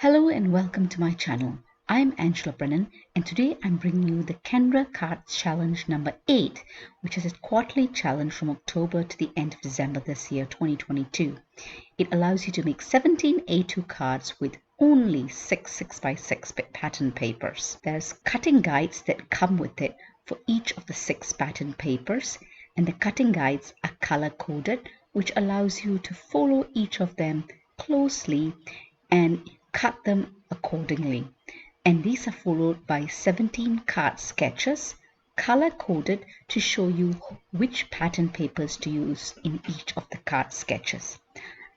Hello and welcome to my channel. I'm Angela Brennan and today I'm bringing you the Kendra Cards Challenge number 8, which is a quarterly challenge from October to the end of December this year, 2022. It allows you to make 17 A2 cards with only 6 6x6 pattern papers. There's cutting guides that come with it for each of the 6 pattern papers, and the cutting guides are color coded, which allows you to follow each of them closely and cut them accordingly. And these are followed by 17 card sketches, color coded to show you which pattern papers to use in each of the card sketches.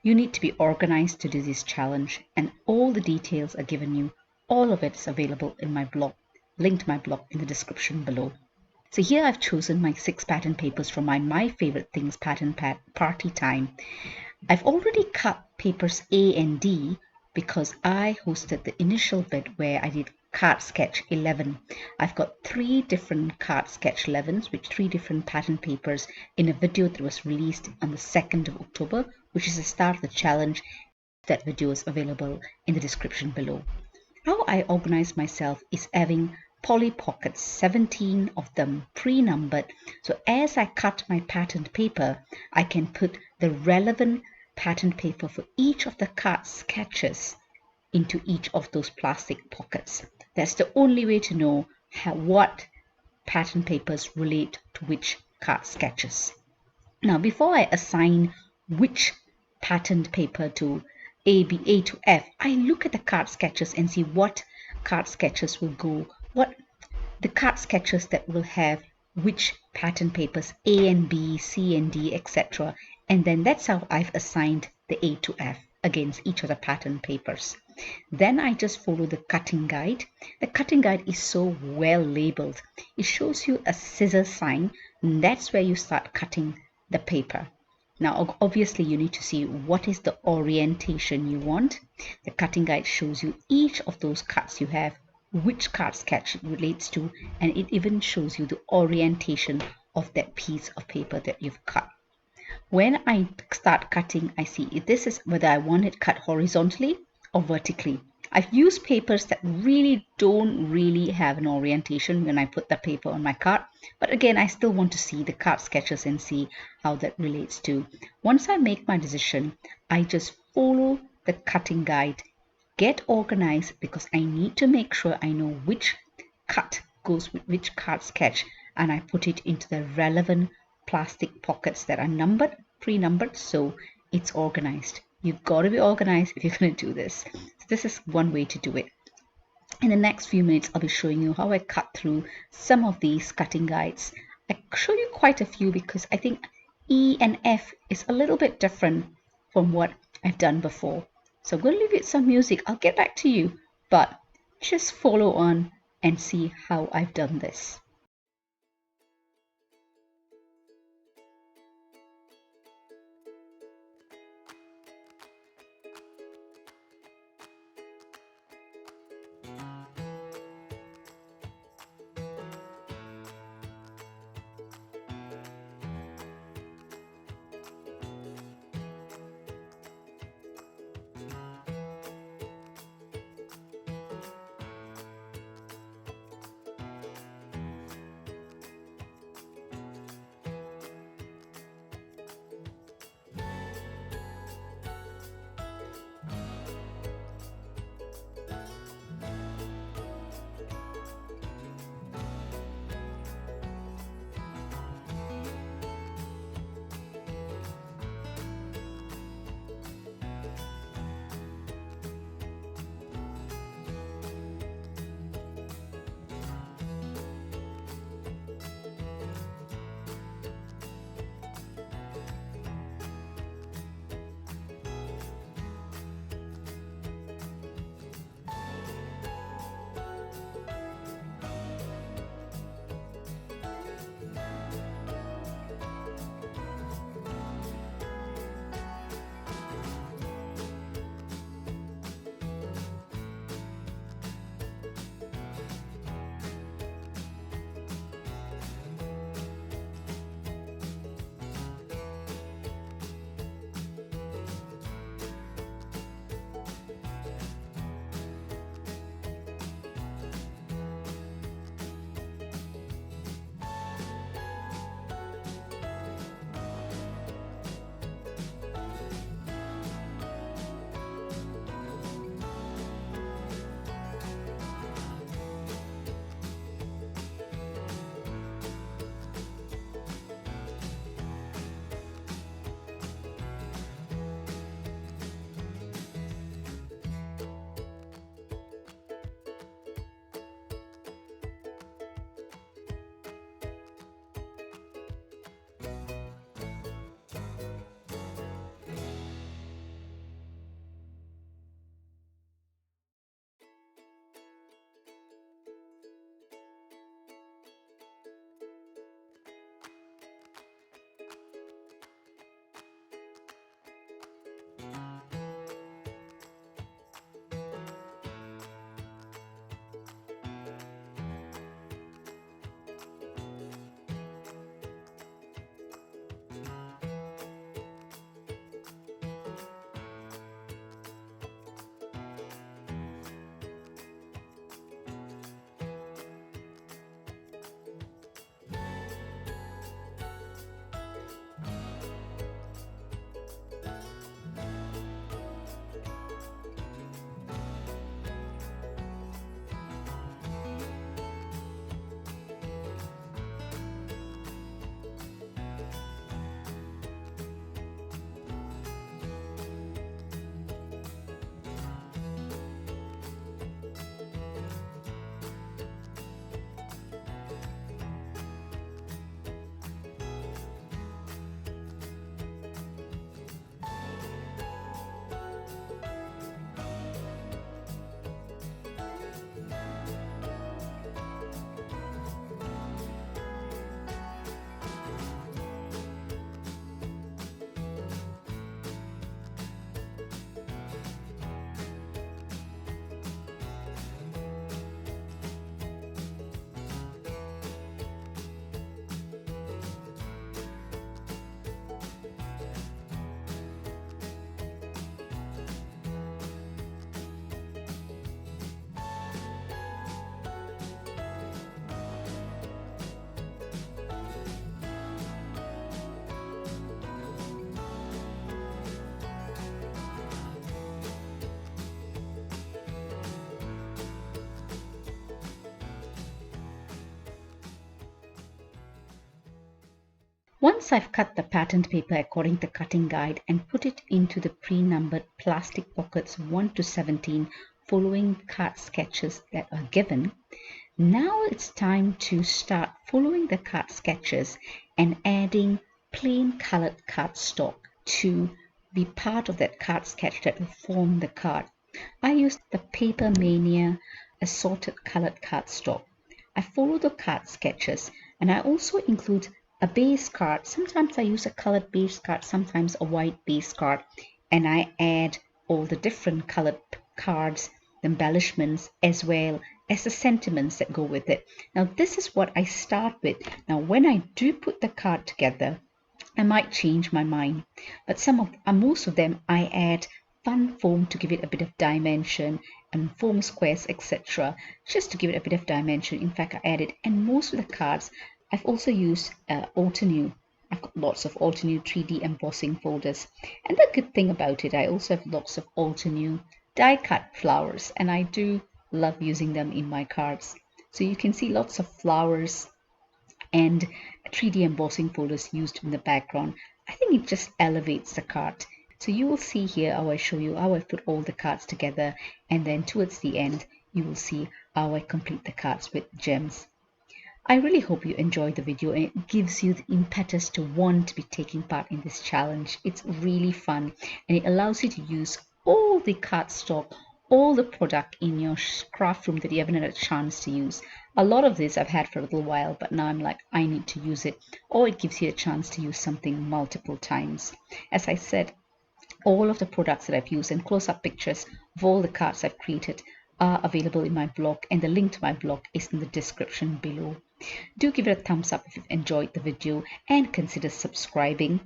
You need to be organized to do this challenge, and all the details are given you. All of it is available in my blog, linked to my blog in the description below. So here I've chosen my 6 pattern papers from my favorite things pattern party time. I've already cut papers A and D because I hosted the initial bit where I did card sketch 11. I've got 3 different card sketch 11s with 3 different pattern papers in a video that was released on the 2nd of October, which is the start of the challenge. That video is available in the description below. How I organize myself is having poly pockets, 17 of them pre-numbered, so as I cut my patterned paper I can put the relevant patterned paper for each of the card sketches into each of those plastic pockets. That's the only way to know what pattern papers relate to which card sketches. Now, before I assign which patterned paper to A to F, I look at the card sketches and see what card sketches will go, what the card sketches that will have which pattern papers A and B, C and D, etc. And then that's how I've assigned the A to F against each of the pattern papers. Then I just follow the cutting guide. The cutting guide is so well labeled. It shows you a scissor sign, and that's where you start cutting the paper. Now, obviously, you need to see what is the orientation you want. The cutting guide shows you each of those cuts you have, which card sketch it relates to, and it even shows you the orientation of that piece of paper that you've cut. When I start cutting, I see if this is whether I want it cut horizontally or vertically. I've used papers that don't really have an orientation when I put the paper on my card, but again, I still want to see the card sketches and see how that relates to. Once I make my decision, I just follow the cutting guide, get organized because I need to make sure I know which cut goes with which card sketch, and I put it into the relevant plastic pockets that are numbered, pre-numbered, so it's organized. You've got to be organized if you're going to do this. So this is one way to do it. In the next few minutes, I'll be showing you how I cut through some of these cutting guides. I show you quite a few because I think E and F is a little bit different from what I've done before. So I'm going to leave you with some music. I'll get back to you, but just follow on and see how I've done this. Once I've cut the patterned paper according to the cutting guide and put it into the pre-numbered plastic pockets 1 to 17 following card sketches that are given, now it's time to start following the card sketches and adding plain colored cardstock to be part of that card sketch that will form the card. I used the Paper Mania assorted colored cardstock. I follow the card sketches and I also include a base card. Sometimes I use a colored base card, sometimes a white base card, and I add all the different colored cards, the embellishments, as well as the sentiments that go with it. Now this is what I start with. Now when I do put the card together, I might change my mind, but most of them I add fun foam to give it a bit of dimension and foam squares, etc., just to give it a bit of dimension. In fact, I added, and most of the cards I've also used Altenew. I've got lots of Altenew 3D embossing folders, and the good thing about it, I also have lots of Altenew die cut flowers, and I do love using them in my cards. So you can see lots of flowers and 3D embossing folders used in the background. I think it just elevates the card. So you will see here how I show you how I put all the cards together, and then towards the end you will see how I complete the cards with gems. I really hope you enjoyed the video and it gives you the impetus to want to be taking part in this challenge. It's really fun and it allows you to use all the cardstock, all the product in your craft room that you haven't had a chance to use. A lot of this I've had for a little while, but now I'm like, I need to use it. Or it gives you a chance to use something multiple times. As I said, all of the products that I've used and close-up pictures of all the cards I've created are available in my blog, and the link to my blog is in the description below. Do give it a thumbs up if you've enjoyed the video and consider subscribing.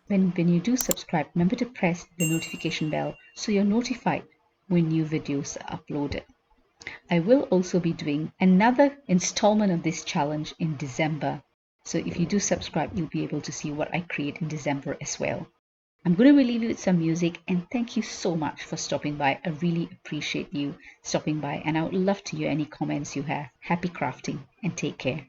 When you do subscribe, remember to press the notification bell so you're notified when new videos are uploaded. I will also be doing another installment of this challenge in December. So if you do subscribe, you'll be able to see what I create in December as well. I'm going to leave you with some music, and thank you so much for stopping by. I really appreciate you stopping by, and I would love to hear any comments you have. Happy crafting and take care.